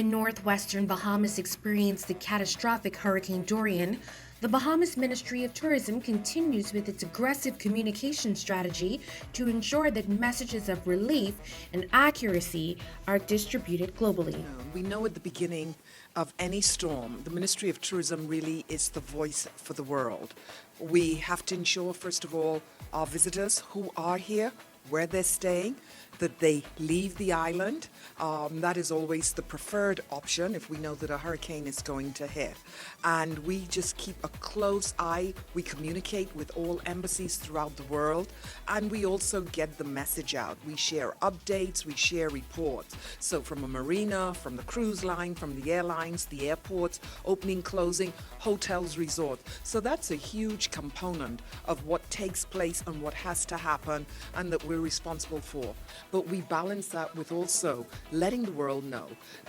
The northwestern Bahamas experienced the catastrophic Hurricane Dorian. The Bahamas Ministry of Tourism continues with its aggressive communication strategy to ensure that messages of relief and accuracy are distributed globally. We know at the beginning of any storm, the Ministry of Tourism really is the voice for the world. We have to ensure, first of all, our visitors who are here, where they're staying, that they leave the island. That is always the preferred option if we know that a hurricane is going to hit. And we just keep a close eye. We communicate with all embassies throughout the world, and we also get the message out. We share updates, we share reports. So from a marina, from the cruise line, from the airlines, the airports, opening, closing, hotels, resorts. So that's a huge component of what takes place and what has to happen and that we're responsible for. But we balance that with also letting the world know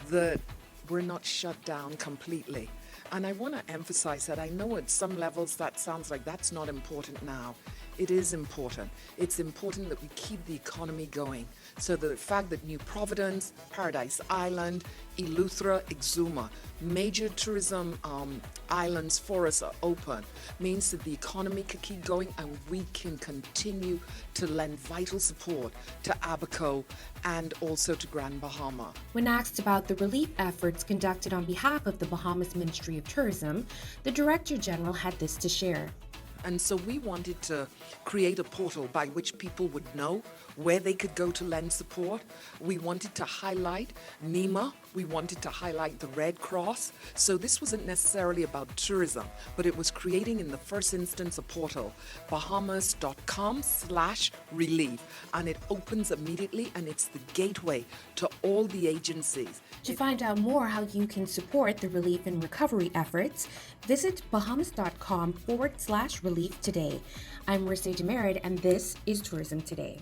that we're not shut down completely. And I want to emphasize that I know at some levels that sounds like that's not important now. It is important. It's important that we keep the economy going. So the fact that New Providence, Paradise Island, Eleuthera, Exuma, major tourism islands for us are open means that the economy can keep going and we can continue to lend vital support to Abaco and also to Grand Bahama. When asked about the relief efforts conducted on behalf of the Bahamas Ministry of Tourism, the Director General had this to share. And so we wanted to create a portal by which people would know where they could go to lend support. We wanted to highlight NEMA. We wanted to highlight the Red Cross. So this wasn't necessarily about tourism, but it was creating in the first instance a portal, bahamas.com/relief. And it opens immediately and it's the gateway to all the agencies. To find out more how you can support the relief and recovery efforts, visit bahamas.com/relief today. I'm Marissa Demerit, and this is Tourism Today.